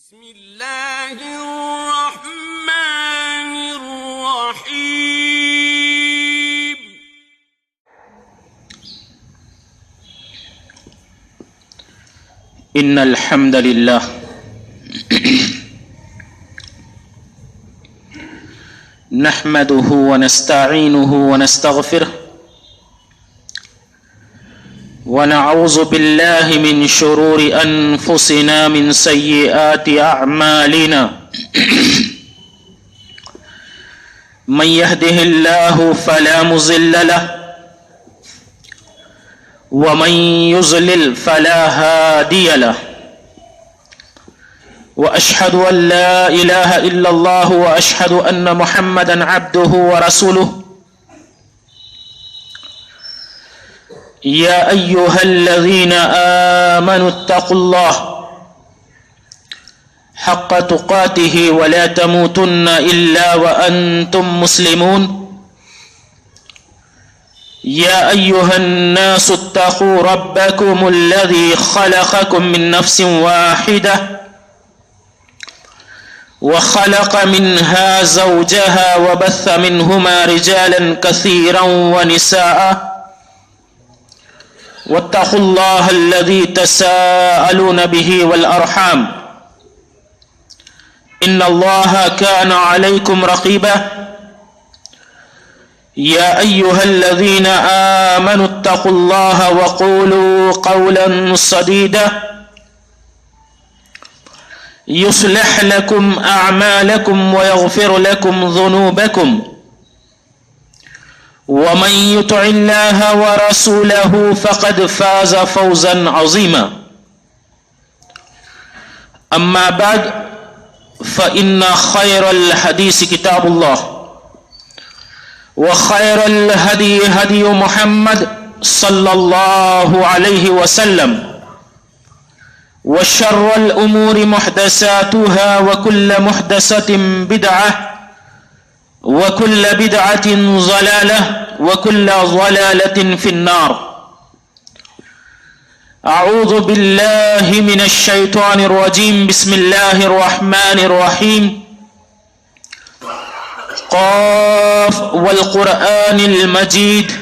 بسم اللہ الرحمن الرحیم ان الحمد للہ نحمده ونستعینه ونستغفره ونعوذ بالله من شرور انفسنا من سيئات اعمالنا من يهده الله فلا مضل له ومن يضلل فلا هادي له واشهد ان لا اله الا الله واشهد ان محمدا عبده ورسوله يا ايها الذين امنوا اتقوا الله حق تقاته ولا تموتن الا وانتم مسلمون يا ايها الناس اتقوا ربكم الذي خلقكم من نفس واحده وخلق منها زوجها وبث منهما رجالا كثيرا ونساء واتقوا الله الذي تساءلون به والأرحام إن الله كان عليكم رقيبا يا أيها الذين آمنوا اتقوا الله وقولوا قولا سديدا يصلح لكم أعمالكم ويغفر لكم ذنوبكم ومن يطع الله ورسوله فقد فاز فوزا عظيما أما بعد فإن خير الحديث كتاب الله وخير الهدي هدي محمد صلى الله عليه وسلم وشر الأمور محدثاتها وكل محدثة بدعة وكل بدعة ضلالة وكل ضلالة في النار أعوذ بالله من الشيطان الرجيم بسم الله الرحمن الرحيم قاف والقرآن المجيد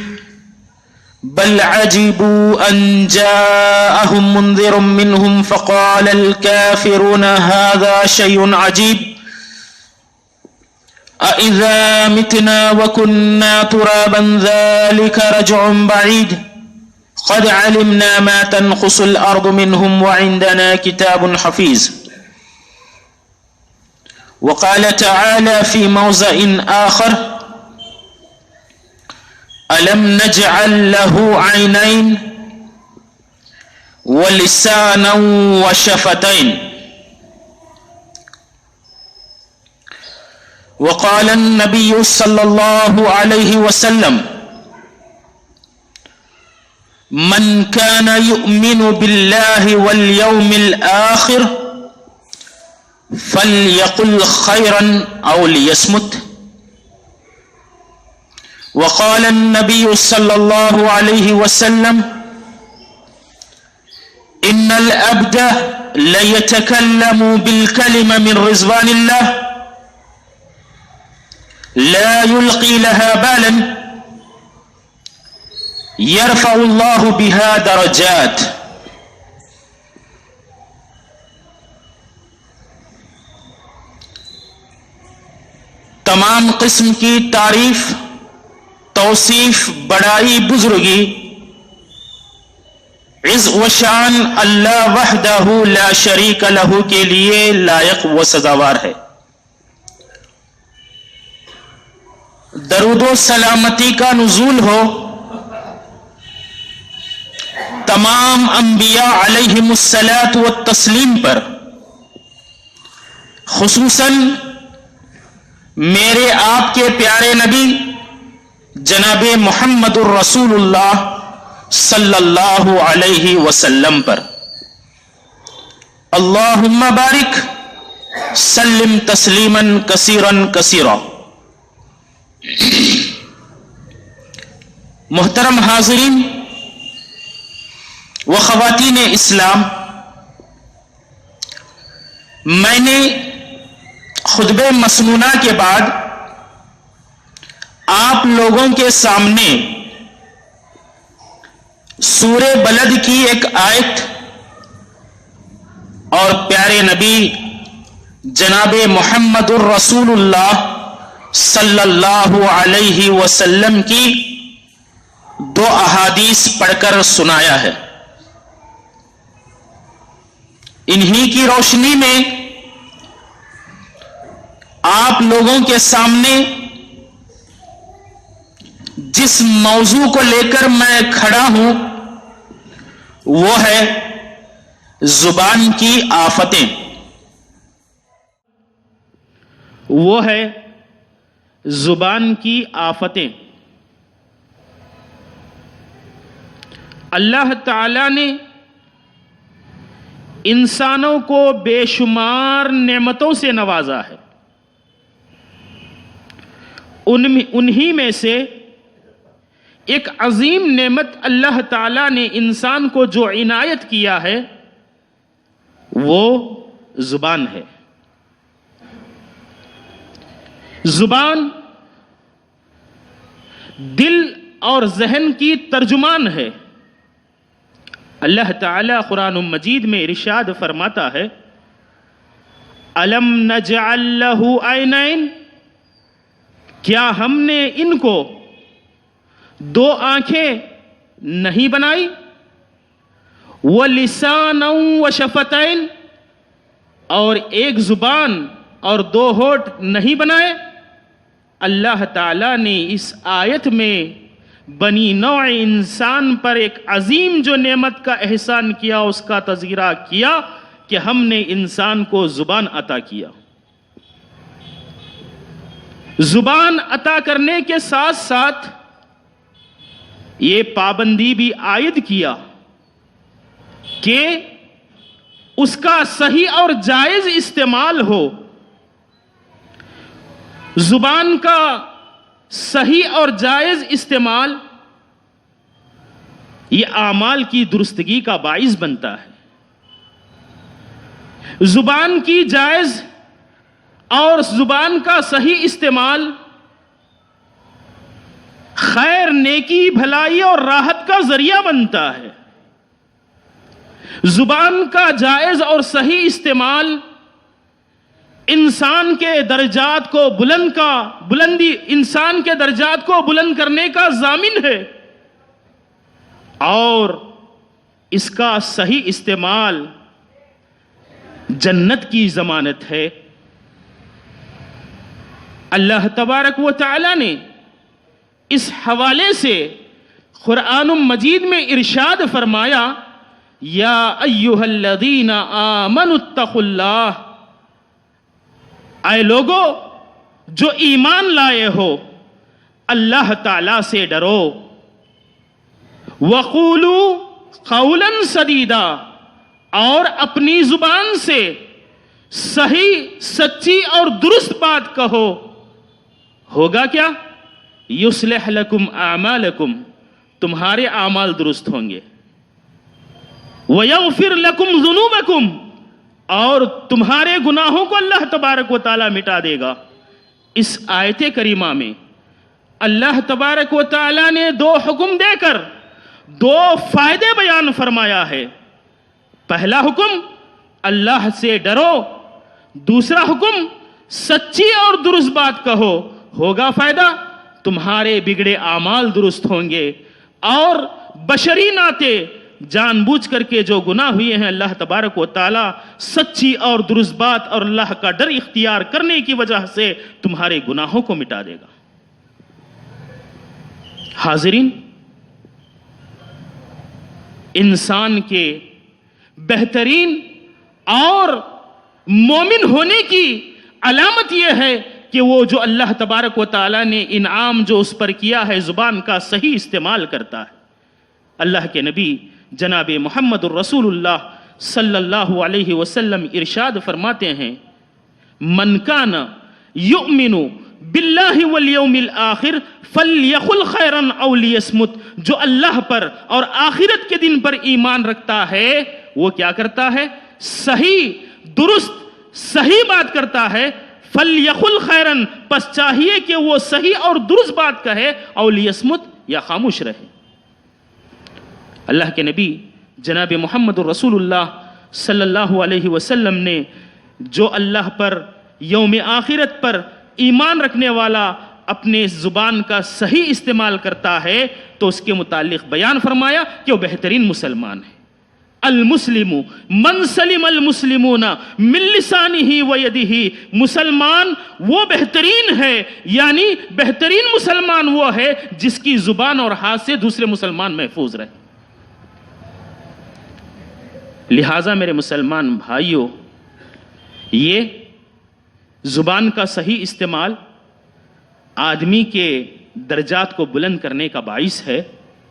بل عجبوا أن جاءهم منذر منهم فقال الكافرون هذا شيء عجيب أإذا متنا وكنا ترابا ذلك رجع بعيد قد علمنا ما تنقص الأرض منهم وعندنا كتاب حفيظ وقال تعالى في موضع آخر ألم نجعل له عينين ولسانا وشفتين وقال النبي صلى الله عليه وسلم من كان يؤمن بالله واليوم الآخر فليقل خيرا أو ليصمت وقال النبي صلى الله عليه وسلم إن العبد ليتكلم بالكلمة من رضوان الله لا يلقي لها بالا يرفع الله بها درجات تمام قسم کی تعریف توصیف بڑائی بزرگی عز و شان اللہ وحدہ لا شریک لہ کے لیے لائق و سزاوار ہے. درود و سلامتی کا نزول ہو تمام انبیاء علیہم الصلاۃ والتسلیم پر، خصوصاً میرے آپ کے پیارے نبی جناب محمد الرسول اللہ صلی اللہ علیہ وسلم پر. اللہم بارک سلم تسلیما کثیرا کثیرا. محترم حاضرین و خواتین اسلام، میں نے خطبہ مسنونہ کے بعد آپ لوگوں کے سامنے سورہ بلد کی ایک آیت اور پیارے نبی جناب محمد الرسول اللہ صلی اللہ علیہ وسلم کی 2 احادیث پڑھ کر سنایا ہے. انہی کی روشنی میں آپ لوگوں کے سامنے جس موضوع کو لے کر میں کھڑا ہوں وہ ہے زبان کی آفتیں. وہ ہے زبان کی آفتیں. اللہ تعالی نے انسانوں کو بے شمار نعمتوں سے نوازا ہے. انہی میں سے ایک عظیم نعمت اللہ تعالی نے انسان کو جو عنایت کیا ہے وہ زبان ہے. زبان دل اور ذہن کی ترجمان ہے. اللہ تعالی قرآن مجید میں ارشاد فرماتا ہے الم نجعل لہ عینین، کیا ہم نے ان کو 2 آنکھیں نہیں بنائی، وَلِسَانًا وَشَفَتَيْن، اور ایک زبان اور 2 ہونٹ نہیں بنائے. اللہ تعالیٰ نے اس آیت میں بنی نوع انسان پر ایک عظیم جو نعمت کا احسان کیا اس کا تذکرہ کیا کہ ہم نے انسان کو زبان عطا کیا. زبان عطا کرنے کے ساتھ ساتھ یہ پابندی بھی عائد کیا کہ اس کا صحیح اور جائز استعمال ہو. زبان کا صحیح اور جائز استعمال یہ اعمال کی درستگی کا باعث بنتا ہے. زبان کی جائز اور زبان کا صحیح استعمال خیر، نیکی، بھلائی اور راحت کا ذریعہ بنتا ہے. زبان کا جائز اور صحیح استعمال انسان کے درجات کو انسان کے درجات کو بلند کرنے کا ضامن ہے، اور اس کا صحیح استعمال جنت کی ضمانت ہے. اللہ تبارک و تعالی نے اس حوالے سے قرآن مجید میں ارشاد فرمایا یا ایھا الذین آمنوا اتقوا اللہ، اے لوگو جو ایمان لائے ہو اللہ تعالی سے ڈرو. وقولوا قولا سدیدا، اور اپنی زبان سے صحیح، سچی اور درست بات کہو. ہوگا کیا؟ یصلح لکم اعمالکم، تمہارے اعمال درست ہوں گے. ویغفر لکم ذنوبکم، اور تمہارے گناہوں کو اللہ تبارک و تعالی مٹا دے گا. اس آیت کریمہ میں اللہ تبارک و تعالی نے 2 حکم دے کر 2 فائدے بیان فرمایا ہے. پہلا حکم اللہ سے ڈرو، دوسرا حکم سچی اور درست بات کہو. ہوگا فائدہ، تمہارے بگڑے اعمال درست ہوں گے، اور بشری ناطے جان بوجھ کر کے جو گناہ ہوئے ہیں اللہ تبارک و تعالی سچی اور درست بات اور اللہ کا ڈر اختیار کرنے کی وجہ سے تمہارے گناہوں کو مٹا دے گا. حاضرین، انسان کے بہترین اور مومن ہونے کی علامت یہ ہے کہ وہ جو اللہ تبارک و تعالی نے انعام جو اس پر کیا ہے زبان کا صحیح استعمال کرتا ہے. اللہ کے نبی جناب محمد الرسول اللہ صلی اللہ علیہ وسلم ارشاد فرماتے ہیں من کان یؤمن باللہ والیوم الآخر فلیقل خیرا او لیصمت، جو اللہ پر اور آخرت کے دن پر ایمان رکھتا ہے وہ کیا کرتا ہے؟ صحیح، درست، صحیح بات کرتا ہے فَلْيَقُلْ خَيْرًا، پس چاہیے کہ وہ صحیح اور درست بات کہے، او لِيَصْمُتْ، یا خاموش رہے۔ اللہ کے نبی جناب محمد رسول اللہ صلی اللہ علیہ وسلم نے جو اللہ پر، یوم آخرت پر ایمان رکھنے والا اپنے زبان کا صحیح استعمال کرتا ہے تو اس کے متعلق بیان فرمایا کہ وہ بہترین مسلمان ہے۔ المسلم من سلم المسلمون من لسانہ و یدہ، مسلمان وہ بہترین ہے، یعنی بہترین مسلمان وہ ہے جس کی زبان اور ہاتھ سے دوسرے مسلمان محفوظ رہے۔ لہٰذا میرے مسلمان بھائیوں، یہ زبان کا صحیح استعمال آدمی کے درجات کو بلند کرنے کا باعث ہے۔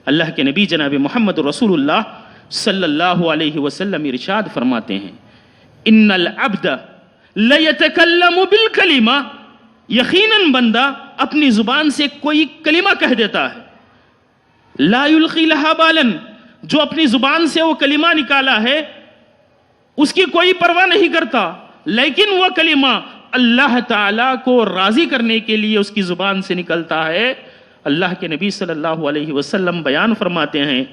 اللہ کے نبی جناب محمد رسول اللہ صلی اللہ علیہ وسلم ارشاد فرماتے ہیں، ان العبد لیتکلم بالکلمہ، یقیناً بندہ اپنی زبان سے کوئی کلمہ کہہ دیتا ہے، لا یلقی لہا بالا، جو اپنی زبان سے وہ کلمہ نکالا ہے اس کی کوئی پرواہ نہیں کرتا، لیکن وہ کلمہ اللہ تعالیٰ کو راضی کرنے کے لیے اس کی زبان سے نکلتا ہے۔ اللہ کے نبی صلی اللہ علیہ وسلم بیان فرماتے ہیں،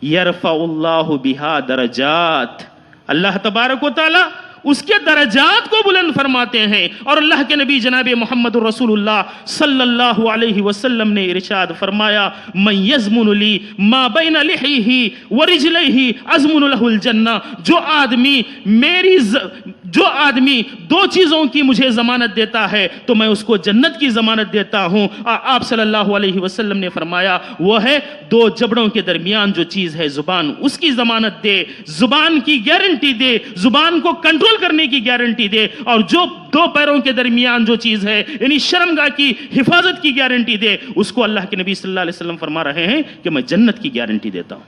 یرفع اللہ بہا درجات، اللہ تبارک و تعالیٰ اس کے درجات کو بلند فرماتے ہیں۔ اور اللہ کے نبی جناب محمد رسول اللہ صلی اللہ علیہ وسلم نے ارشاد فرمایا، من یضمن لی ما بین لحیہ ورجلیہ اضمن لہ الجنہ، جو آدمی دو چیزوں کی مجھے ضمانت دیتا ہے تو میں اس کو جنت کی ضمانت دیتا ہوں۔ آپ صلی اللہ علیہ وسلم نے فرمایا، وہ ہے دو جبڑوں کے درمیان جو چیز ہے زبان، اس کی ضمانت دے، زبان کی گارنٹی دے، زبان کو کنٹرول کرنے کی گارنٹی دے، اور جو دو پیروں کے درمیان جو چیز ہے یعنی شرمگاہ کی حفاظت کی گارنٹی دے، اس کو اللہ کے نبی صلی اللہ علیہ وسلم فرما رہے ہیں کہ میں جنت کی گارنٹی دیتا ہوں۔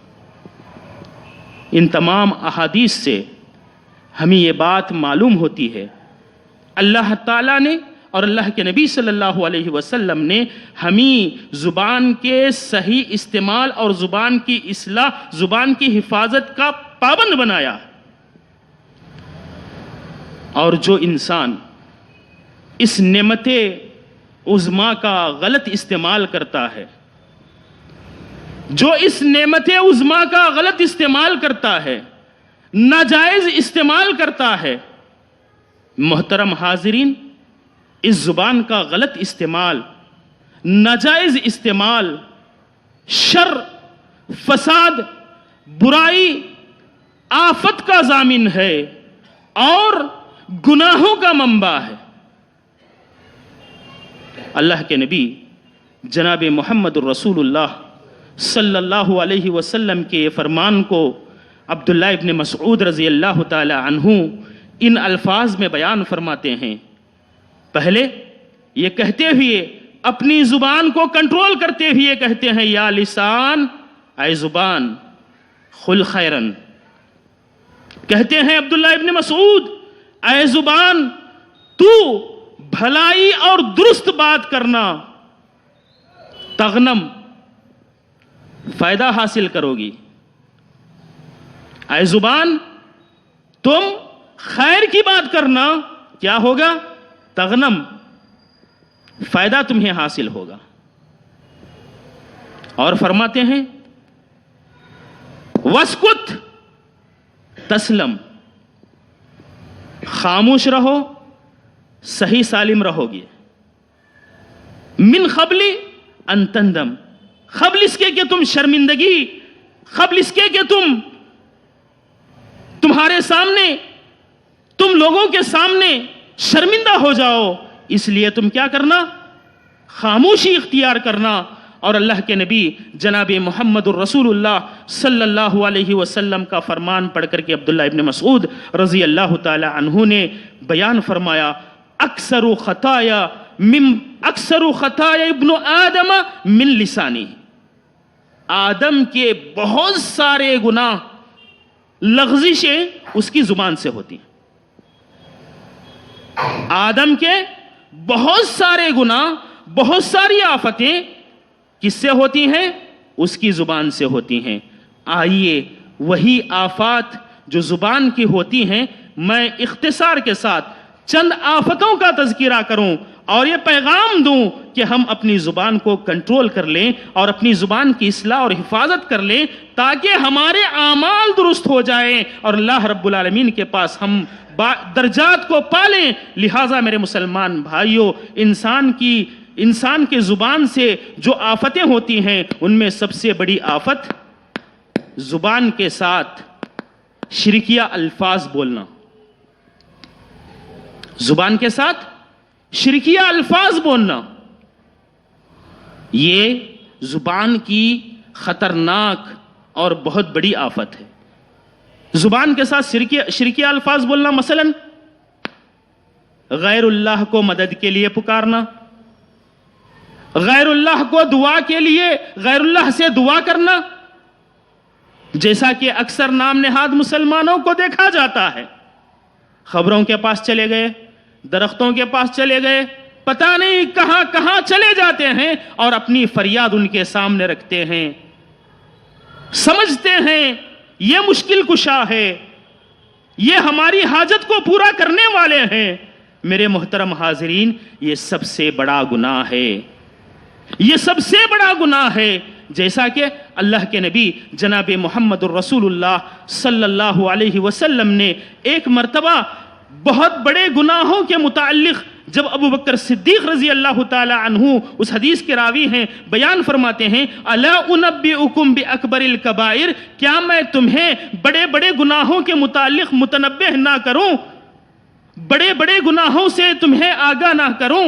ان تمام احادیث سے ہمیں یہ بات معلوم ہوتی ہے، اللہ تعالیٰ نے اور اللہ کے نبی صلی اللہ علیہ وسلم نے ہمیں زبان کے صحیح استعمال اور زبان کی اصلاح، زبان کی حفاظت کا پابند بنایا۔ اور جو انسان اس نعمت عظمیٰ کا غلط استعمال کرتا ہے، جو اس نعمت عظمیٰ کا غلط استعمال کرتا ہے، ناجائز استعمال کرتا ہے، محترم حاضرین، اس زبان کا غلط استعمال، ناجائز استعمال شر، فساد، برائی، آفت کا ضامن ہے اور گناہوں کا منبع ہے۔ اللہ کے نبی جناب محمد الرسول اللہ صلی اللہ علیہ وسلم کے فرمان کو عبداللہ ابن مسعود رضی اللہ تعالی عنہ ان الفاظ میں بیان فرماتے ہیں۔ پہلے یہ کہتے ہوئے، اپنی زبان کو کنٹرول کرتے ہوئے کہتے ہیں، یا لسان، اے زبان، خل خیرن، کہتے ہیں عبداللہ ابن مسعود، اے زبان تو بھلائی اور درست بات کرنا، تغنم، فائدہ حاصل کرو گی۔ اے زبان تم خیر کی بات کرنا، کیا ہوگا؟ تغنم، فائدہ تمہیں حاصل ہوگا۔ اور فرماتے ہیں، واسکت تسلم، خاموش رہو، صحیح سالم رہو گے۔ من قبل ان تندم، قبل اس کے کہ تم شرمندگی، قبل اس کے کہ تمہارے سامنے، تم لوگوں کے سامنے شرمندہ ہو جاؤ، اس لیے تم کیا کرنا؟ خاموشی اختیار کرنا۔ اور اللہ کے نبی جناب محمد الرسول اللہ صلی اللہ علیہ وسلم کا فرمان پڑھ کر کے عبداللہ ابن مسعود رضی اللہ تعالی عنہ نے بیان فرمایا، اکثر خطایا ابن آدم من لسانی، آدم کے بہت سارے گناہ، لغزشیں اس کی زبان سے ہوتی ہیں۔ آدم کے بہت سارے گناہ، بہت ساری آفتیں کس سے ہوتی ہیں؟ اس کی زبان سے ہوتی ہیں۔ آئیے وہی آفات جو زبان کی ہوتی ہیں میں اختصار کے ساتھ چند آفتوں کا تذکرہ کروں اور یہ پیغام دوں کہ ہم اپنی زبان کو کنٹرول کر لیں اور اپنی زبان کی اصلاح اور حفاظت کر لیں تاکہ ہمارے اعمال درست ہو جائیں اور اللہ رب العالمین کے پاس ہم درجات کو پالیں. لہٰذا میرے مسلمان بھائیوں، انسان کے زبان سے جو آفتیں ہوتی ہیں ان میں سب سے بڑی آفت زبان کے ساتھ شرکیہ الفاظ بولنا. زبان کے ساتھ شرکیہ الفاظ بولنا یہ زبان کی خطرناک اور بہت بڑی آفت ہے. زبان کے ساتھ شرکیہ الفاظ بولنا، مثلا غیر اللہ کو مدد کے لیے پکارنا، غیر اللہ کو دعا کے لیے غیر اللہ سے دعا کرنا، جیسا کہ اکثر نام نہاد مسلمانوں کو دیکھا جاتا ہے. خبروں کے پاس چلے گئے، درختوں کے پاس چلے گئے، پتہ نہیں کہاں کہاں چلے جاتے ہیں اور اپنی فریاد ان کے سامنے رکھتے ہیں. سمجھتے ہیں یہ مشکل کشا ہے، یہ ہماری حاجت کو پورا کرنے والے ہیں. میرے محترم حاضرین، یہ سب سے بڑا گناہ ہے، یہ سب سے بڑا گناہ ہے. جیسا کہ اللہ کے نبی جناب محمد الرسول اللہ صلی اللہ علیہ وسلم نے ایک مرتبہ بہت بڑے گناہوں کے متعلق جب ابو بکر صدیق رضی اللہ تعالی عنہ اس حدیث کے راوی ہیں بیان فرماتے ہیں، الا انبئکم باکبر الکبائر، کیا میں تمہیں بڑے بڑے گناہوں کے متعلق متنبہ نہ کروں، بڑے بڑے گناہوں سے تمہیں آگاہ نہ کروں.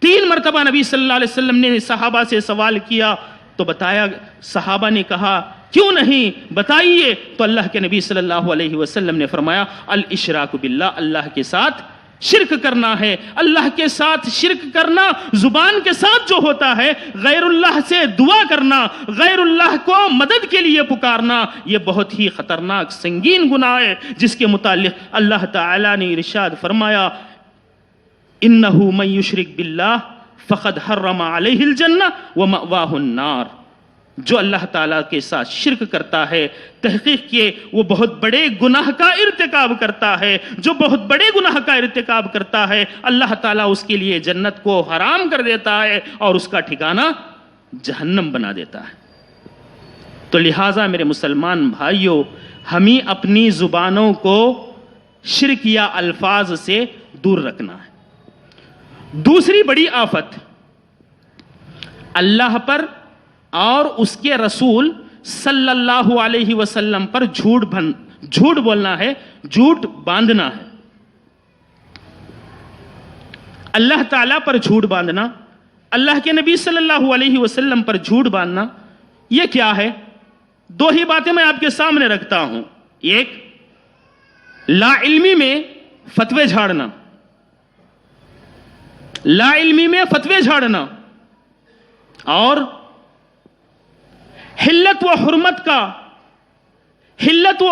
3 مرتبہ نبی صلی اللہ علیہ وسلم نے صحابہ سے سوال کیا تو بتایا، صحابہ نے کہا کیوں نہیں، بتائیے. تو اللہ کے نبی صلی اللہ علیہ وسلم نے فرمایا، الاشراک باللہ، اللہ کے ساتھ شرک کرنا ہے. اللہ کے ساتھ شرک کرنا زبان کے ساتھ جو ہوتا ہے، غیر اللہ سے دعا کرنا، غیر اللہ کو مدد کے لیے پکارنا، یہ بہت ہی خطرناک سنگین گناہ ہے جس کے متعلق اللہ تعالی نے ارشاد فرمایا، انہ من یشرک باللہ فقد حرم علیہ الجنہ ومأواہ النار. جو اللہ تعالیٰ کے ساتھ شرک کرتا ہے، تحقیق کیے وہ بہت بڑے گناہ کا ارتکاب کرتا ہے. جو بہت بڑے گناہ کا ارتکاب کرتا ہے، اللہ تعالیٰ اس کے لیے جنت کو حرام کر دیتا ہے اور اس کا ٹھکانہ جہنم بنا دیتا ہے. تو لہٰذا میرے مسلمان بھائیوں، ہمیں اپنی زبانوں کو شرکیہ الفاظ سے دور رکھنا ہے. دوسری بڑی آفت اللہ پر اور اس کے رسول صلی اللہ علیہ وسلم پر جھوٹ بولنا ہے، جھوٹ باندھنا ہے. اللہ تعالیٰ پر جھوٹ باندھنا، اللہ کے نبی صلی اللہ علیہ وسلم پر جھوٹ باندھنا، یہ کیا ہے؟ 2 ہی باتیں میں آپ کے سامنے رکھتا ہوں. ایک، لا علمی میں فتوے جھاڑنا، لا علمی میں فتوے جھاڑنا، اور حلت و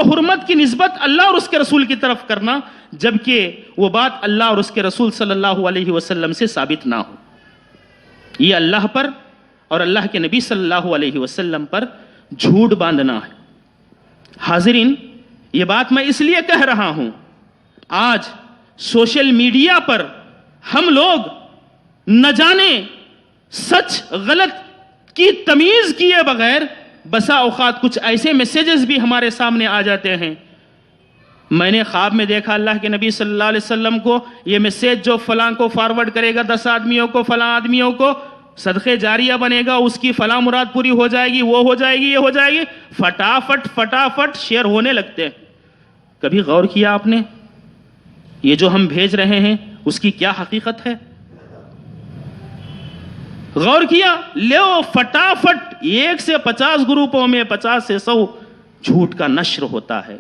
حرمت کی نسبت اللہ اور اس کے رسول کی طرف کرنا، جبکہ وہ بات اللہ اور اس کے رسول صلی اللہ علیہ وسلم سے ثابت نہ ہو. یہ اللہ پر اور اللہ کے نبی صلی اللہ علیہ وسلم پر جھوٹ باندھنا ہے. حاضرین، یہ بات میں اس لیے کہہ رہا ہوں، آج سوشل میڈیا پر ہم لوگ نہ جانے سچ غلط کی تمیز کیے بغیر بسا اوقات کچھ ایسے میسیجز بھی ہمارے سامنے آ جاتے ہیں. میں نے خواب میں دیکھا اللہ کے نبی صلی اللہ علیہ وسلم کو، یہ میسیج جو فلاں کو فارورڈ کرے گا 10 آدمیوں کو، فلاں آدمیوں کو صدقے جاریہ بنے گا، اس کی فلاں مراد پوری ہو جائے گی، وہ ہو جائے گی، یہ ہو جائے گی، فٹافٹ شیئر ہونے لگتے ہیں. کبھی غور کیا آپ نے یہ جو ہم بھیج رہے ہیں اس کی کیا حقیقت ہے؟ غور کیا؟ لو فٹافٹ 1 سے 50 گروپوں میں 50 سے 100 جھوٹ کا نشر ہوتا ہے.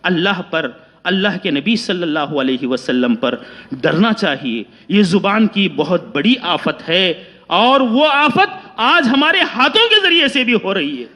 اللہ پر، اللہ کے نبی صلی اللہ علیہ وسلم پر ڈرنا چاہیے. یہ زبان کی بہت بڑی آفت ہے اور وہ آفت آج ہمارے ہاتھوں کے ذریعے سے بھی ہو رہی ہے.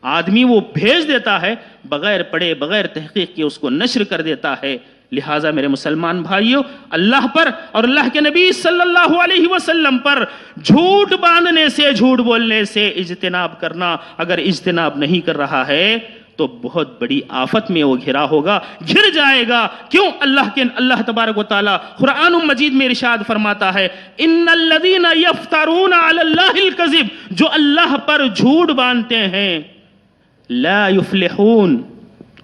آدمی وہ بھیج دیتا ہے بغیر پڑھے بغیر تحقیق کے اس کو نشر کر دیتا ہے. لہٰذا میرے مسلمان بھائیوں، اللہ پر اور اللہ کے نبی صلی اللہ علیہ وسلم پر جھوٹ باندھنے سے، جھوٹ بولنے سے اجتناب کرنا. اگر اجتناب نہیں کر رہا ہے تو بہت بڑی آفت میں وہ گھرا ہوگا، گر جائے گا۔ کیوں؟ اللہ تبارک و تعالی قرآن مجید میں ارشاد فرماتا ہے ان الذین یفترون علی اللہ الکذب، جو اللہ پر جھوٹ باندھتے ہیں، لا یفلحون،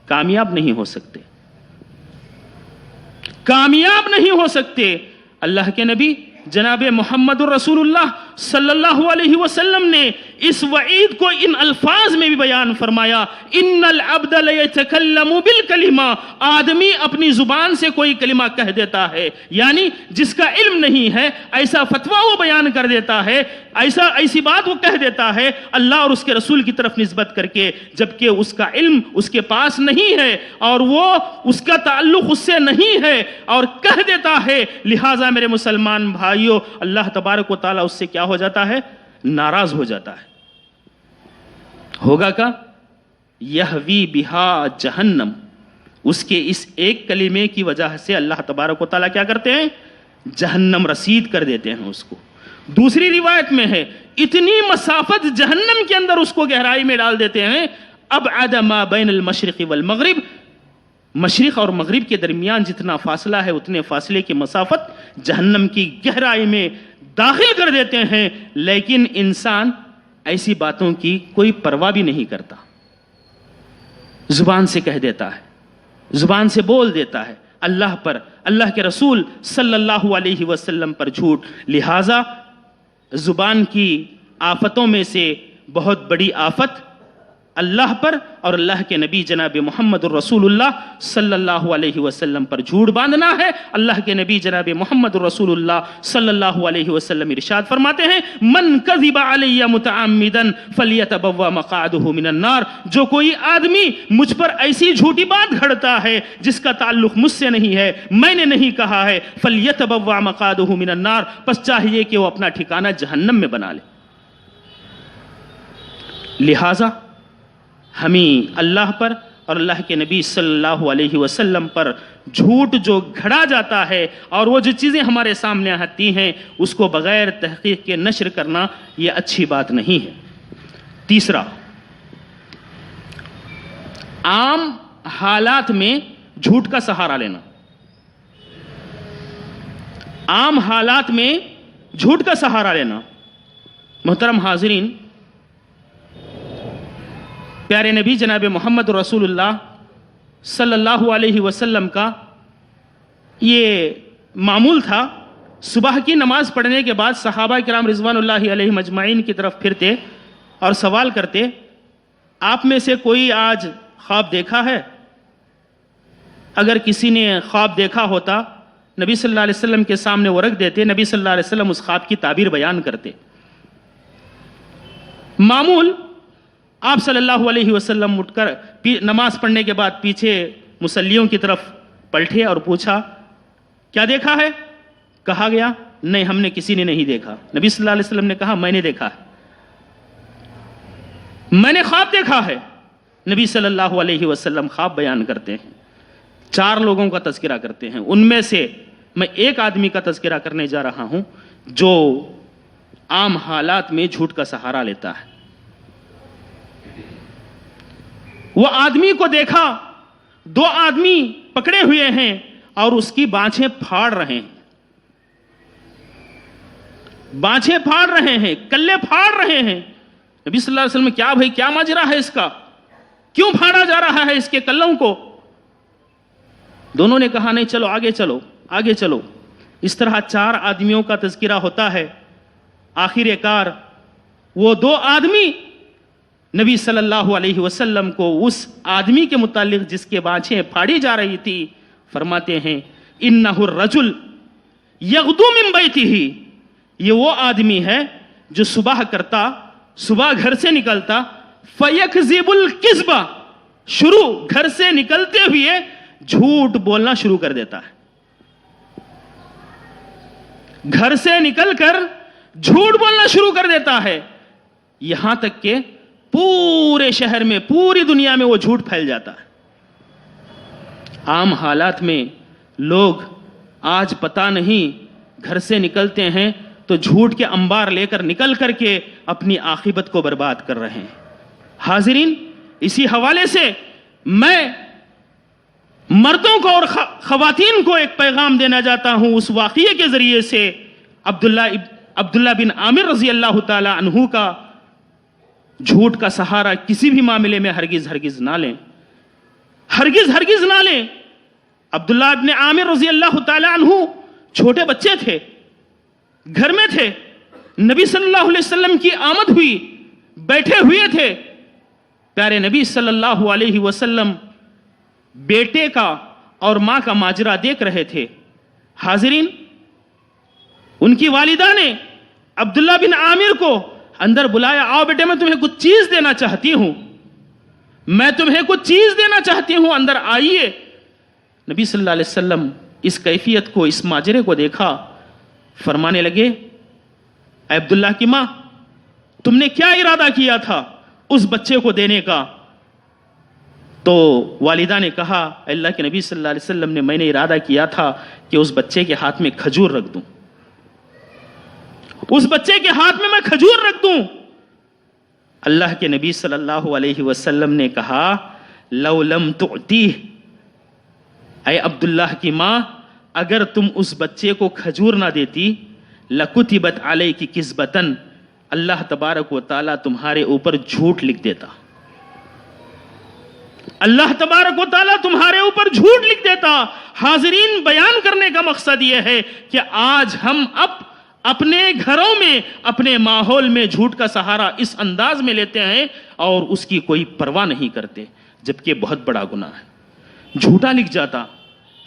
کامیاب نہیں ہو سکتے، کامیاب نہیں ہو سکتے۔ اللہ کے نبی جناب محمد الرسول اللہ صلی اللہ علیہ وسلم نے اس وعید کو ان الفاظ میں بھی بیان فرمایا، ان العبد لیتکلم بالکلمہ، آدمی اپنی زبان سے کوئی کلمہ کہہ دیتا ہے، یعنی جس کا علم نہیں ہے ایسا فتویٰ وہ بیان کر دیتا ہے، ایسی بات وہ کہہ دیتا ہے اللہ اور اس کے رسول کی طرف نسبت کر کے، جبکہ اس کا علم اس کے پاس نہیں ہے اور وہ اس کا تعلق اس سے نہیں ہے اور کہہ دیتا ہے۔ لہٰذا میرے مسلمان بھائیوں، اللہ تبارک و تعالیٰ اس سے کیا ہو جاتا ہے؟ ناراض ہو جاتا ہے۔ ہوگا کیا؟ یہوی بہا جہنم، اس کے اس ایک کلمے کی وجہ سے اللہ تبارک و تعالیٰ کیا کرتے ہیں؟ جہنم رسید کر دیتے ہیں اس کو۔ دوسری روایت میں ہے اتنی مسافت جہنم کے اندر اس کو گہرائی میں ڈال دیتے ہیں، ابعد ما بین المشرق والمغرب، مشرق اور مغرب کے درمیان جتنا فاصلہ ہے اتنے فاصلے کی مسافت جہنم کی گہرائی میں داخل کر دیتے ہیں، لیکن انسان ایسی باتوں کی کوئی پرواہ بھی نہیں کرتا، زبان سے کہہ دیتا ہے، زبان سے بول دیتا ہے اللہ پر، اللہ کے رسول صلی اللہ علیہ وسلم پر جھوٹ۔ لہٰذا زبان کی آفتوں میں سے بہت بڑی آفت اللہ پر اور اللہ کے نبی جناب محمد الرسول اللہ صلی اللہ علیہ وسلم پر جھوٹ باندھنا ہے۔ اللہ کے نبی جناب محمد الرسول اللہ صلی اللہ علیہ وسلم ارشاد فرماتے ہیں من کذب علی متعمدا فلیتبوأ مقعدہ من النار، جو کوئی آدمی مجھ پر ایسی جھوٹی بات گھڑتا ہے جس کا تعلق مجھ سے نہیں ہے، میں نے نہیں کہا ہے، فلیتبوأ مقعدہ من النار، پس چاہیے کہ وہ اپنا ٹھکانہ جہنم میں بنا لے۔ لہٰذا ہمیں اللہ پر اور اللہ کے نبی صلی اللہ علیہ وسلم پر جھوٹ جو گھڑا جاتا ہے اور وہ جو چیزیں ہمارے سامنے آتی ہیں اس کو بغیر تحقیق کے نشر کرنا یہ اچھی بات نہیں ہے۔ تیسرا، عام حالات میں جھوٹ کا سہارا لینا، عام حالات میں جھوٹ کا سہارا لینا۔ محترم حاضرین، پیارے نبی جناب محمد رسول اللہ صلی اللہ علیہ وسلم کا یہ معمول تھا، صبح کی نماز پڑھنے کے بعد صحابہ کرام رضوان اللہ علیہم اجمعین کی طرف پھرتے اور سوال کرتے، آپ میں سے کوئی آج خواب دیکھا ہے؟ اگر کسی نے خواب دیکھا ہوتا نبی صلی اللہ علیہ وسلم کے سامنے وہ رکھ دیتے، نبی صلی اللہ علیہ وسلم اس خواب کی تعبیر بیان کرتے۔ معمول آپ صلی اللہ علیہ وسلم اٹھ کر نماز پڑھنے کے بعد پیچھے مصلیوں کی طرف پلٹے اور پوچھا کیا دیکھا ہے؟ کہا گیا نہیں، ہم نے کسی نے نہیں دیکھا۔ نبی صلی اللہ علیہ وسلم نے کہا میں نے دیکھا ہے، میں نے خواب دیکھا ہے۔ نبی صلی اللہ علیہ وسلم خواب بیان کرتے ہیں، 4 لوگوں کا تذکرہ کرتے ہیں، ان میں سے میں ایک آدمی کا تذکرہ کرنے جا رہا ہوں جو عام حالات میں جھوٹ کا سہارا لیتا ہے۔ وہ آدمی کو دیکھا 2 آدمی پکڑے ہوئے ہیں اور اس کی بانچیں پھاڑ رہے ہیں، بانچیں پھاڑ رہے ہیں، کلے پھاڑ رہے ہیں۔ نبی صلی اللہ علیہ وسلم کیا بھائی کیا ماجرا ہے اس کا، کیوں پھاڑا جا رہا ہے اس کے کلوں کو؟ دونوں نے کہا نہیں چلو آگے چلو آگے چلو۔ اس طرح 4 آدمیوں کا تذکرہ ہوتا ہے، آخر کار وہ 2 آدمی نبی صلی اللہ علیہ وسلم کو اس آدمی کے متعلق جس کے بانچیں پھاڑی جا رہی تھی فرماتے ہیں انہ الرجل یغدو من بیتہ، یہ وہ آدمی ہے جو صبح کرتا، صبح گھر سے نکلتا، فیکذب الکذب، شروع گھر سے نکلتے ہوئے جھوٹ بولنا شروع کر دیتا ہے، گھر سے نکل کر جھوٹ بولنا شروع کر دیتا ہے، یہاں تک کہ پورے شہر میں پوری دنیا میں وہ جھوٹ پھیل جاتا ہے۔ عام حالات میں لوگ آج پتہ نہیں گھر سے نکلتے ہیں تو جھوٹ کے انبار لے کر نکل کر کے اپنی عاقبت کو برباد کر رہے ہیں۔ حاضرین، اسی حوالے سے میں مردوں کو اور خواتین کو ایک پیغام دینا چاہتا ہوں اس واقعے کے ذریعے سے۔ عبداللہ بن عامر رضی اللہ تعالی عنہ کا جھوٹ کا سہارا کسی بھی معاملے میں ہرگز نہ لیں، ہرگز نہ لیں۔ عبداللہ بن عامر رضی اللہ تعالی عنہ چھوٹے بچے تھے، گھر میں تھے، نبی صلی اللہ علیہ وسلم کی آمد ہوئی، بیٹھے ہوئے تھے، پیارے نبی صلی اللہ علیہ وسلم بیٹے کا اور ماں کا ماجرا دیکھ رہے تھے۔ حاضرین، ان کی والدہ نے عبداللہ بن عامر کو اندر بلایا، آؤ بیٹے میں تمہیں کچھ چیز دینا چاہتی ہوں، میں تمہیں کچھ چیز دینا چاہتی ہوں، اندر آئیے۔ نبی صلی اللہ علیہ وسلم اس کیفیت کو، اس ماجرے کو دیکھا، فرمانے لگے، اے عبداللہ کی ماں، تم نے کیا ارادہ کیا تھا اس بچے کو دینے کا؟ تو والدہ نے کہا، اللہ کے نبی صلی اللہ علیہ وسلم نے، میں نے ارادہ کیا تھا کہ اس بچے کے ہاتھ میں کھجور رکھ دوں، اس بچے کے ہاتھ میں کھجور رکھ دوں۔ اللہ کے نبی صلی اللہ علیہ وسلم نے کہا، لو لم تعطیہ، اے عبداللہ کی ماں، اگر تم اس بچے کو کھجور نہ دیتی، لکتبت علیک کذبۃ، اللہ تبارک و تعالیٰ تمہارے اوپر جھوٹ لکھ دیتا، اللہ تبارک و تعالیٰ تمہارے اوپر جھوٹ لکھ دیتا۔ حاضرین، بیان کرنے کا مقصد یہ ہے کہ آج ہم اپنے گھروں میں، اپنے ماحول میں جھوٹ کا سہارا اس انداز میں لیتے ہیں اور اس کی کوئی پرواہ نہیں کرتے، جبکہ بہت بڑا گناہ ہے، جھوٹا لکھ جاتا۔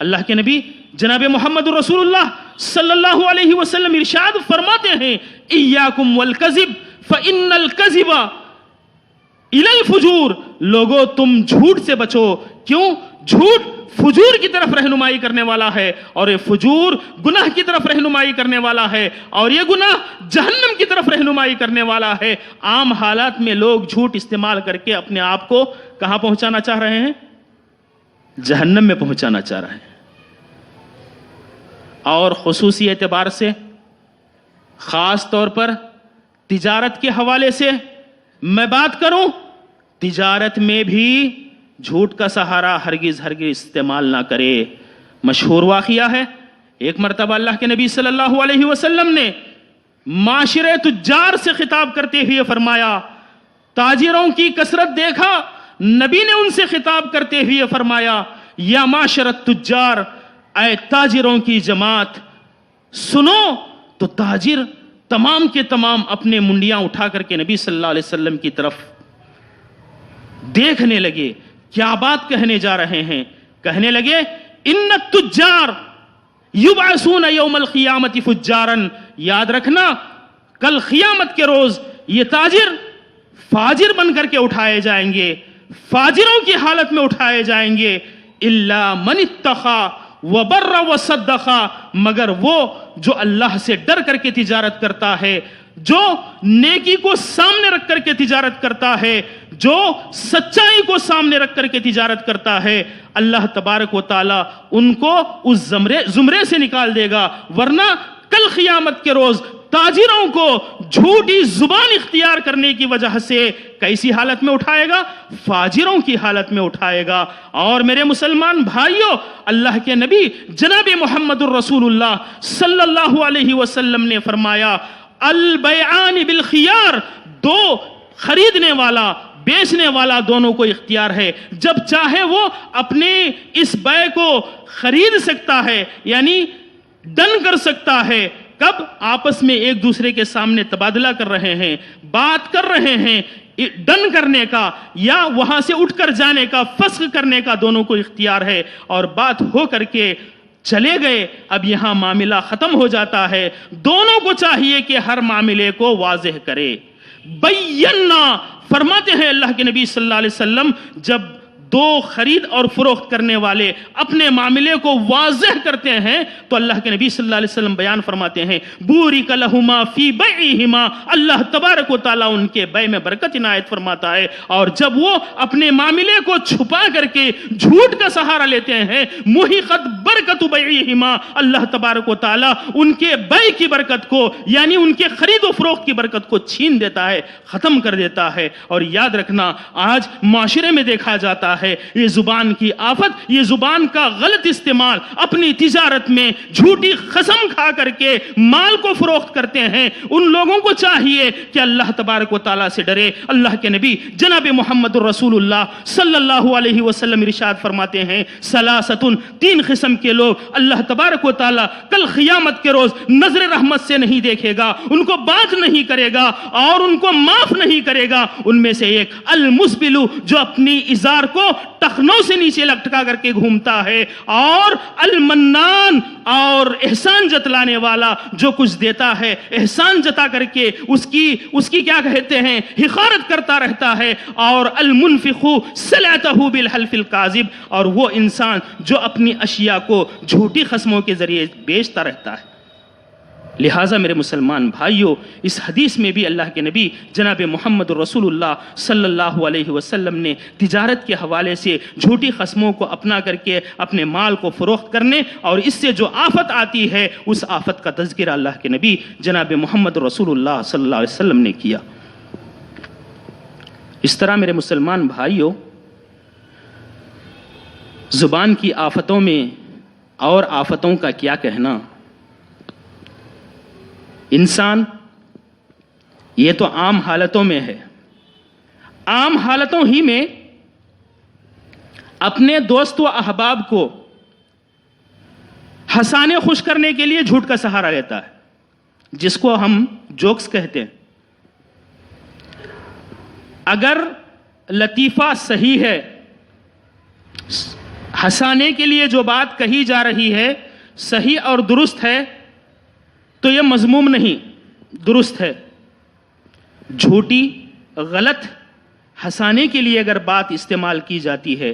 اللہ کے نبی جناب محمد رسول اللہ صلی اللہ علیہ وسلم ارشاد فرماتے ہیں، ایاکم والکذب فإن الکذب الی الفجور، لوگو تم جھوٹ سے بچو، کیوں؟ جھوٹ فجور کی طرف رہنمائی کرنے والا ہے، اور یہ فجور گناہ کی طرف رہنمائی کرنے والا ہے، اور یہ گناہ جہنم کی طرف رہنمائی کرنے والا ہے۔ عام حالات میں لوگ جھوٹ استعمال کر کے اپنے آپ کو کہاں پہنچانا چاہ رہے ہیں؟ جہنم میں پہنچانا چاہ رہے ہیں۔ اور خصوصی اعتبار سے، خاص طور پر تجارت کے حوالے سے میں بات کروں، تجارت میں بھی جھوٹ کا سہارا ہرگز استعمال نہ کرے۔ مشہور واقعہ ہے، ایک مرتبہ اللہ کے نبی صلی اللہ علیہ وسلم نے معاشرے تجار سے خطاب کرتے ہوئے فرمایا، تاجروں کی کثرت دیکھا، نبی نے ان سے خطاب کرتے ہوئے فرمایا، یا معاشرت تجار، اے تاجروں کی جماعت، سنو۔ تو تاجر تمام کے تمام اپنے منڈیاں اٹھا کر کے نبی صلی اللہ علیہ وسلم کی طرف دیکھنے لگے، کیا بات کہنے جا رہے ہیں؟ کہنے لگے، ان التجار یبعثون یوم القیامت فجارا، یاد رکھنا کل قیامت کے روز یہ تاجر فاجر بن کر کے اٹھائے جائیں گے، فاجروں کی حالت میں اٹھائے جائیں گے، الا من اتقى وبر وصدق، مگر وہ جو اللہ سے ڈر کر کے تجارت کرتا ہے، جو نیکی کو سامنے رکھ کر کے تجارت کرتا ہے، جو سچائی کو سامنے رکھ کر کے تجارت کرتا ہے، اللہ تبارک و تعالی ان کو اس زمرے سے نکال دے گا۔ ورنہ کل قیامت کے روز تاجروں کو جھوٹی زبان اختیار کرنے کی وجہ سے کیسی حالت میں اٹھائے گا؟ فاجروں کی حالت میں اٹھائے گا۔ اور میرے مسلمان بھائیوں، اللہ کے نبی جناب محمد الرسول اللہ صلی اللہ علیہ وسلم نے فرمایا، البیعان بالخیار، دو خریدنے والا بیچنے والا دونوں کو اختیار ہے، جب چاہے وہ اپنے اس بے کو خرید سکتا ہے، یعنی ڈن کر سکتا ہے۔ کب؟ آپس میں ایک دوسرے کے سامنے تبادلہ کر رہے ہیں، بات کر رہے ہیں، ڈن کرنے کا یا وہاں سے اٹھ کر جانے کا، فسخ کرنے کا دونوں کو اختیار ہے، اور بات ہو کر کے چلے گئے، اب یہاں معاملہ ختم ہو جاتا ہے۔ دونوں کو چاہیے کہ ہر معاملے کو واضح کرے۔ بینا، فرماتے ہیں اللہ کے نبی صلی اللہ علیہ وسلم، جب دو خرید اور فروخت کرنے والے اپنے معاملے کو واضح کرتے ہیں تو اللہ کے نبی صلی اللہ علیہ وسلم بیان فرماتے ہیں بورک لہما فی بیعہما، اللہ تبارک و تعالیٰ ان کے بیع میں برکت عنایت فرماتا ہے. اور جب وہ اپنے معاملے کو چھپا کر کے جھوٹ کا سہارا لیتے ہیں محقت برکت بیعہما، اللہ تبارک و تعالیٰ ان کے بیع کی برکت کو یعنی ان کے خرید و فروخت کی برکت کو چھین دیتا ہے، ختم کر دیتا ہے. اور یاد رکھنا آج معاشرے میں دیکھا جاتا ہے یہ زبان کی آفت، یہ زبان کا غلط استعمال، اپنی تجارت میں جھوٹی قسم کھا کر کے مال کو فروخت کرتے ہیں. ان لوگوں کو چاہیے کہ اللہ تبارک و تعالیٰ سے ڈرے. اللہ کے نبی جناب محمد الرسول اللہ صلی اللہ علیہ وسلم ارشاد فرماتے ہیں ثلاثۃ، تین قسم کے لوگ اللہ تبارک و تعالیٰ کل قیامت کے روز نظر رحمت سے نہیں دیکھے گا، ان کو بات نہیں کرے گا اور ان کو معاف نہیں کرے گا. ان میں سے ایک المسبل، جو اپنی ازار کو ٹخنوں سے نیچے لٹکا کر کے گھومتا ہے، اور المنان، اور احسان جتلانے والا جو کچھ دیتا ہے احسان جتا کر کے اس کی کیا کہتے ہیں حقارت کرتا رہتا ہے، اور المنفق سلعتہ بالحلف الکاذب، اور وہ انسان جو اپنی اشیاء کو جھوٹی قسموں کے ذریعے بیچتا رہتا ہے. لہٰذا میرے مسلمان بھائیوں، اس حدیث میں بھی اللہ کے نبی جناب محمد رسول اللہ صلی اللہ علیہ وسلم نے تجارت کے حوالے سے جھوٹی قسموں کو اپنا کر کے اپنے مال کو فروخت کرنے اور اس سے جو آفت آتی ہے اس آفت کا تذکرہ اللہ کے نبی جناب محمد رسول اللہ صلی اللہ علیہ وسلم نے کیا. اس طرح میرے مسلمان بھائیوں، زبان کی آفتوں میں اور آفتوں کا کیا کہنا. انسان یہ تو عام حالتوں میں ہے، عام حالتوں ہی میں اپنے دوست و احباب کو ہنسانے خوش کرنے کے لیے جھوٹ کا سہارا لیتا ہے، جس کو ہم جوکس کہتے ہیں. اگر لطیفہ صحیح ہے، ہنسانے کے لیے جو بات کہی جا رہی ہے صحیح اور درست ہے تو یہ مذموم نہیں، درست ہے. جھوٹی غلط ہنسانے کے لیے اگر بات استعمال کی جاتی ہے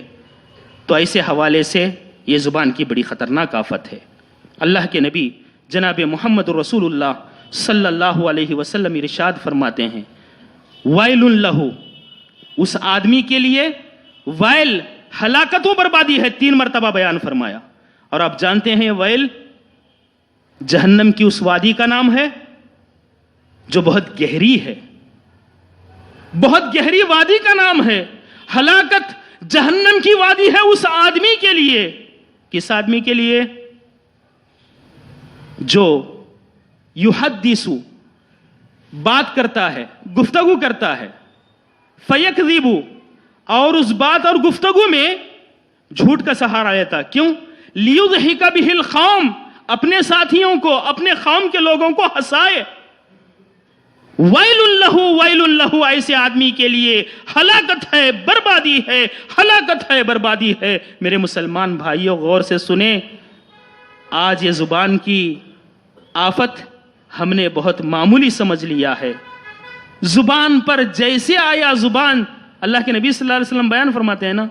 تو ایسے حوالے سے یہ زبان کی بڑی خطرناک آفت ہے. اللہ کے نبی جناب محمد رسول اللہ صلی اللہ علیہ وسلم ارشاد فرماتے ہیں ویل لہ، اس آدمی کے لیے ویل ہلاکت و بربادی ہے، 3 مرتبہ بیان فرمایا. اور آپ جانتے ہیں ویل جہنم کی اس وادی کا نام ہے جو بہت گہری ہے، بہت گہری وادی کا نام ہے. ہلاکت جہنم کی وادی ہے اس آدمی کے لیے. کس آدمی کے لیے؟ جو یحدث، بات کرتا ہے، گفتگو کرتا ہے، فیکذب، اور اس بات اور گفتگو میں جھوٹ کا سہارا لیتا. کیوں؟ لیضحک بہ القوم، اپنے ساتھیوں کو، اپنے قوم کے لوگوں کو ہنسائے. ویل لہ، ویل لہ، ایسے آدمی کے لیے ہلاکت ہے، بربادی ہے، ہلاکت ہے، بربادی ہے. میرے مسلمان بھائیوں غور سے سنیں، آج یہ زبان کی آفت ہم نے بہت معمولی سمجھ لیا ہے. زبان پر جیسے آیا زبان، اللہ کے نبی صلی اللہ علیہ وسلم بیان فرماتے ہیں نا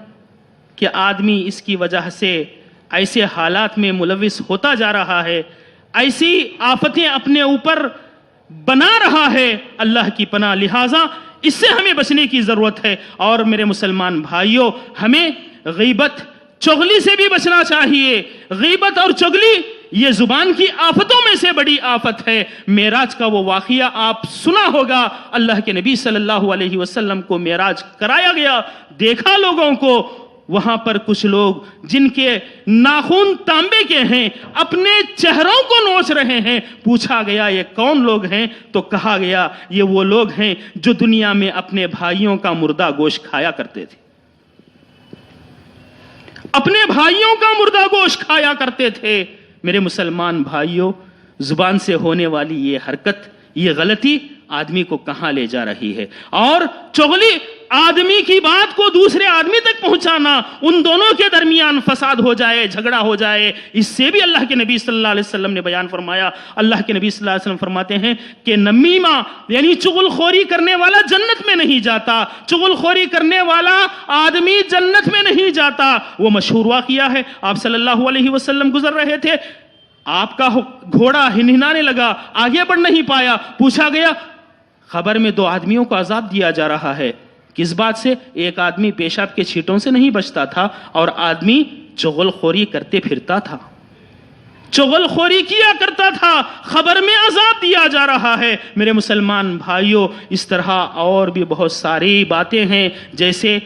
کہ آدمی اس کی وجہ سے ایسے حالات میں ملوث ہوتا جا رہا ہے، ایسی آفتیں اپنے اوپر بنا رہا ہے. اللہ کی پناہ. لہٰذا اس سے ہمیں بچنے کی ضرورت ہے. اور میرے مسلمان بھائیوں، ہمیں غیبت، چغلی سے بھی بچنا چاہیے. غیبت اور چغلی یہ زبان کی آفتوں میں سے بڑی آفت ہے. معراج کا وہ واقعہ آپ سنا ہوگا، اللہ کے نبی صلی اللہ علیہ وسلم کو معراج کرایا گیا، دیکھا لوگوں کو. وہاں پر کچھ لوگ جن کے ناخن تانبے کے ہیں اپنے چہروں کو نوچ رہے ہیں. پوچھا گیا یہ کون لوگ ہیں؟ تو کہا گیا یہ وہ لوگ ہیں جو دنیا میں اپنے بھائیوں کا مردہ گوشت کھایا کرتے تھے، اپنے بھائیوں کا مردہ گوشت کھایا کرتے تھے. میرے مسلمان بھائیوں، زبان سے ہونے والی یہ حرکت، یہ غلطی آدمی کو کہاں لے جا رہی ہے. اور چغلی آدمی کی بات کو دوسرے آدمی تک پہنچانا، ان دونوں کے درمیان فساد ہو جائے، جھگڑا ہو جائے، اس سے بھی اللہ کے نبی صلی اللہ علیہ وسلم نے بیان فرمایا۔ اللہ کے نبی صلی اللہ علیہ وسلم فرماتے ہیں کہ نمیمہ یعنی چغل خوری کرنے والا جنت میں نہیں جاتا، چغل خوری کرنے والا آدمی جنت میں نہیں جاتا۔ وہ مشہور واقعہ ہے، آپ صلی اللہ علیہ وسلم گزر رہے تھے، آپ کا گھوڑا ہنہنانے لگا، آگے بڑھ نہیں پایا، پوچھا گیا خبر میں 2 آدمیوں کو عذاب دیا جا رہا ہے، کس بات سے؟ ایک آدمی پیشاب کے چھینٹوں سے نہیں بچتا تھا اور آدمی چغل خوری کرتے پھرتا تھا، چغل خوری کیا کرتا تھا، خبر میں عذاب دیا جا رہا ہے۔ میرے مسلمان بھائیوں، اس طرح اور بھی بہت ساری باتیں ہیں، جیسے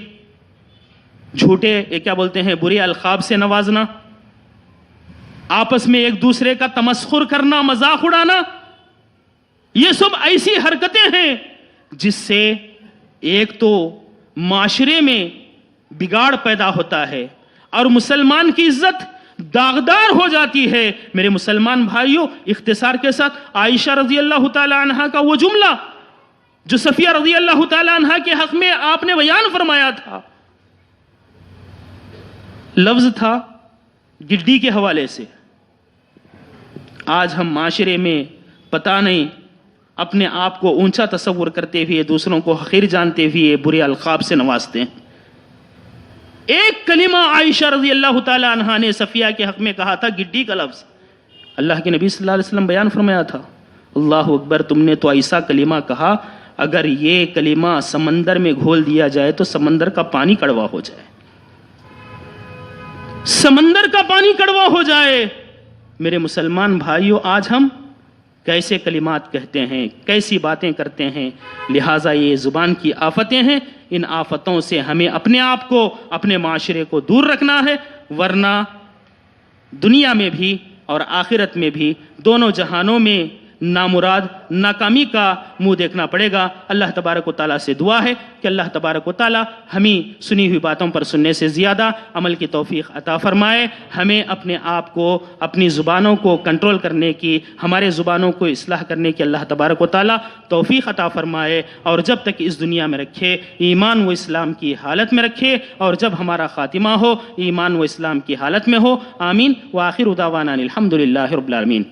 جھوٹے کیا بولتے ہیں برے القاب سے نوازنا، آپس میں ایک دوسرے کا تمسخر کرنا، مذاق اڑانا، یہ سب ایسی حرکتیں ہیں جس سے ایک تو معاشرے میں بگاڑ پیدا ہوتا ہے اور مسلمان کی عزت داغدار ہو جاتی ہے۔ میرے مسلمان بھائیوں، اختصار کے ساتھ عائشہ رضی اللہ تعالی عنہا کا وہ جملہ جو صفیہ رضی اللہ تعالی عنہا کے حق میں آپ نے بیان فرمایا تھا، لفظ تھا گڈی کے حوالے سے۔ آج ہم معاشرے میں پتہ نہیں اپنے آپ کو اونچا تصور کرتے ہوئے، دوسروں کو حقیر جانتے ہوئے برے القاب سے نوازتے ہیں۔ ایک کلمہ عائشہ رضی اللہ تعالی عنہا نے صفیہ کے حق میں کہا تھا، گڈی کا لفظ، اللہ کے نبی صلی اللہ علیہ وسلم بیان فرمایا تھا، اللہ اکبر، تم نے تو ایسا کلمہ کہا اگر یہ کلمہ سمندر میں گھول دیا جائے تو سمندر کا پانی کڑوا ہو جائے، سمندر کا پانی کڑوا ہو جائے۔ میرے مسلمان بھائیوں، آج ہم کیسے کلمات کہتے ہیں، کیسی باتیں کرتے ہیں، لہٰذا یہ زبان کی آفتیں ہیں، ان آفتوں سے ہمیں اپنے آپ کو، اپنے معاشرے کو دور رکھنا ہے، ورنہ دنیا میں بھی اور آخرت میں بھی، دونوں جہانوں میں نامراد ناکامی کا منہ دیکھنا پڑے گا۔ اللہ تبارک و تعالیٰ سے دعا ہے کہ اللہ تبارک و تعالیٰ ہمیں سنی ہوئی باتوں پر سننے سے زیادہ عمل کی توفیق عطا فرمائے، ہمیں اپنے آپ کو، اپنی زبانوں کو کنٹرول کرنے کی، ہمارے زبانوں کو اصلاح کرنے کی اللہ تبارک و تعالیٰ توفیق عطا فرمائے، اور جب تک اس دنیا میں رکھے ایمان و اسلام کی حالت میں رکھے، اور جب ہمارا خاتمہ ہو ایمان و اسلام کی حالت میں ہو۔ آمین۔ وآخر دعوانا الحمدللہ رب العالمین۔